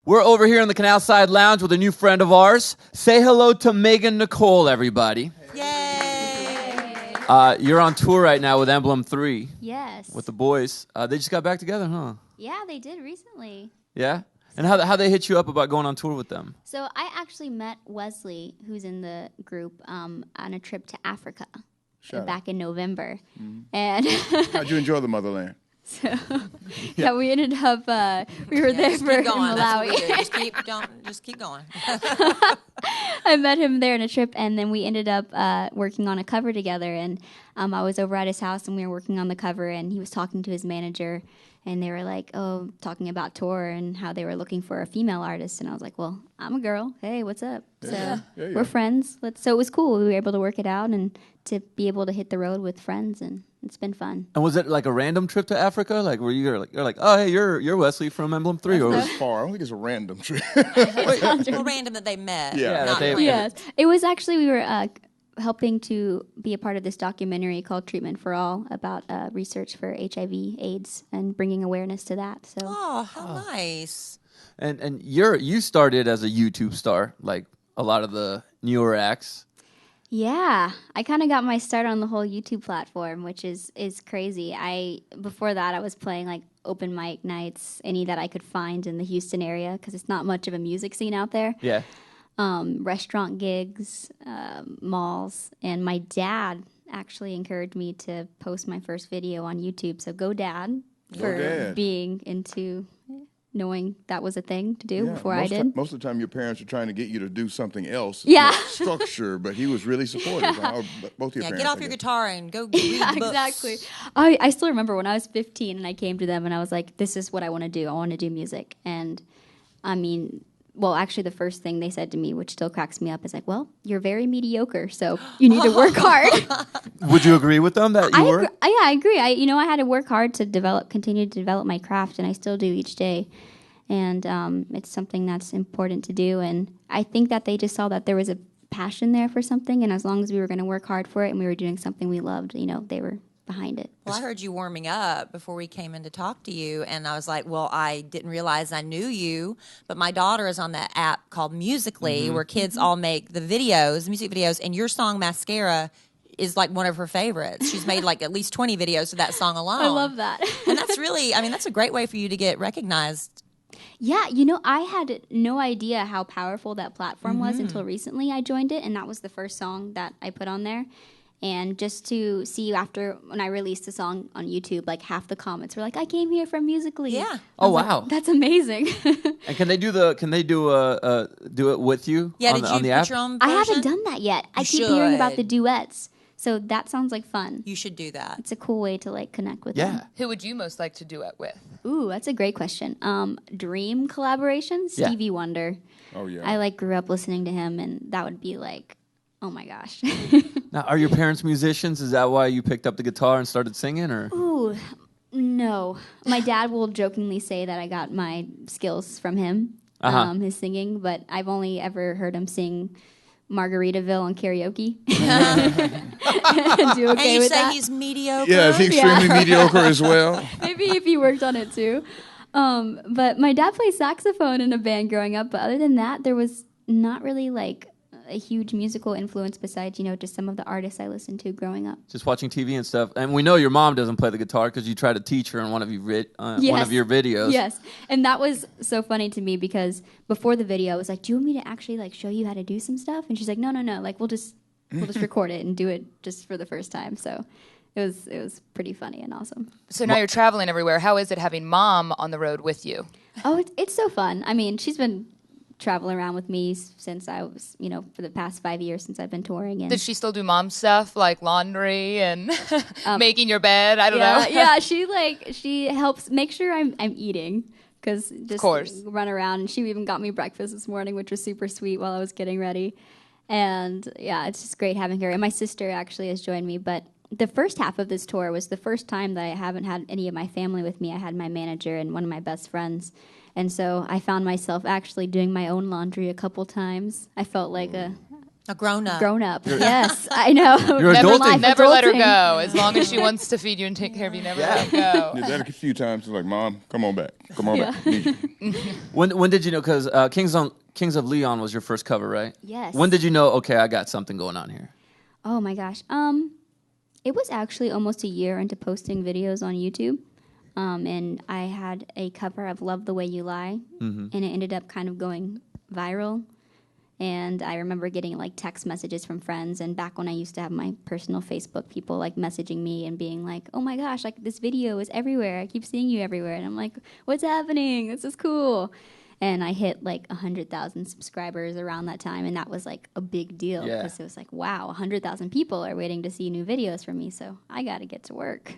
We're over here in the Canal Side Lounge with a new friend of ours. Say hello to Megan Nicole, everybody. Yay! You're on tour right now with Emblem 3. Yes. With the boys. They just got back together, huh? Yeah, they did recently. Yeah? And how they hit you up about going on tour with them? So I actually met Wesley, who's in the group, on a trip to Africa back in November. Mm-hmm. And how'd you enjoy the motherland? So, yeah, we ended up, we were there for Malawi. Just keep going. I met him there on a trip, and then we ended up working on a cover together. And I was over at his house, and we were working on the cover, and he was talking to his manager, and they were like, talking about tour and how they were looking for a female artist. And I was like, well, I'm a girl. Hey, what's up? Yeah. So we're friends. So it was cool. We were able to work it out and to be able to hit the road with friends, and it's been fun. And was it like a random trip to Africa? Like, were you're like, oh, hey, you're Wesley from Emblem 3? Or That's far. I don't think it's a random trip. Well, random that they met. Yes. It was actually, we were helping to be a part of this documentary called Treatment for All about research for HIV, AIDS, and bringing awareness to that. So. Oh, how nice. And you started as a YouTube star, like a lot of the newer acts. Yeah, I kind of got my start on the whole YouTube platform, which is crazy. Before that, I was playing like open mic nights, any that I could find in the Houston area, because it's not much of a music scene out there. Yeah. Restaurant gigs, malls, and my dad actually encouraged me to post my first video on YouTube. So go Dad for being into knowing that was a thing to do before I did. Most of the time, your parents are trying to get you to do something else. Yeah. Structure, but he was really supportive. Both your parents. Get off your guitar and go read books. Exactly. I still remember when I was 15 and I came to them and I was like, this is what I want to do. I want to do music. And I mean, well, actually the first thing they said to me, which still cracks me up, is like, well, you're very mediocre, so you need to work hard. Would you agree with them that you were? Yeah, I agree. I had to work hard to continue to develop my craft, and I still do each day. And it's something that's important to do. And I think that they just saw that there was a passion there for something, and as long as we were going to work hard for it and we were doing something we loved, they were behind it. Well, I heard you warming up before we came in to talk to you, and I was like, well, I didn't realize I knew you, but my daughter is on that app called Musical.ly, where kids all make the music videos, and your song Mascara is like one of her favorites. She's made like at least 20 videos to that song alone. I love that. And that's really, that's a great way for you to get recognized. Yeah, I had no idea how powerful that platform was until recently I joined it, and that was the first song that I put on there. And just to see after when I released the song on YouTube, like half the comments were like, "I came here from Musical.ly." Yeah. Oh wow, that's amazing. And can they do it with you? Yeah, on the app? Put your own version? I haven't done that yet. I keep hearing about the duets, so that sounds like fun. You should do that. It's a cool way to like connect with them. Who would you most like to duet with? Ooh, that's a great question. Dream collaboration, Stevie Wonder. Oh yeah. I grew up listening to him, and that would be like, oh my gosh. Now, are your parents musicians? Is that why you picked up the guitar and started singing, or? Ooh, no. My dad will jokingly say that I got my skills from him, his singing, but I've only ever heard him sing Margaritaville on karaoke. Do okay and you with say that? he's mediocre? Yeah, is he extremely mediocre as well? Maybe if he worked on it too. But my dad played saxophone in a band growing up, but other than that, there was not really like a huge musical influence besides, just some of the artists I listened to growing up. Just watching TV and stuff. And we know your mom doesn't play the guitar because you try to teach her in one of your videos. Yes, and that was so funny to me because before the video, I was like, "Do you want me to actually like show you how to do some stuff?" And she's like, "No, like we'll just record it and do it just for the first time." So it was pretty funny and awesome. So now you're traveling everywhere. How is it having Mom on the road with you? Oh, it's so fun. I mean, she's been traveling around with me since I was, for the past 5 years since I've been touring. And does she still do mom stuff like laundry and making your bed? I don't know. Yeah, she helps make sure I'm eating because just run around. And she even got me breakfast this morning, which was super sweet while I was getting ready. And yeah, it's just great having her. And my sister actually has joined me, but the first half of this tour was the first time that I haven't had any of my family with me. I had my manager and one of my best friends. And so I found myself actually doing my own laundry a couple times. I felt like a A grown-up. Grown up. Yes, I know. You're adulting. Never let her go. As long as she wants to feed you and take care of you, never let her go. Did that a few times. It's like, Mom, come on back. Come on back. Need you. When did you know? Because Kings of Leon was your first cover, right? Yes. When did you know? Okay, I got something going on here. Oh my gosh. It was actually almost a year into posting videos on YouTube. And I had a cover of Love the Way You Lie, and it ended up kind of going viral. And I remember getting like text messages from friends, and back when I used to have my personal Facebook, people like messaging me and being like, oh my gosh, like this video is everywhere. I keep seeing you everywhere. And I'm like, what's happening? This is cool. And I hit like 100,000 subscribers around that time, and that was like a big deal because it was like, wow, 100,000 people are waiting to see new videos from me, so I got to get to work.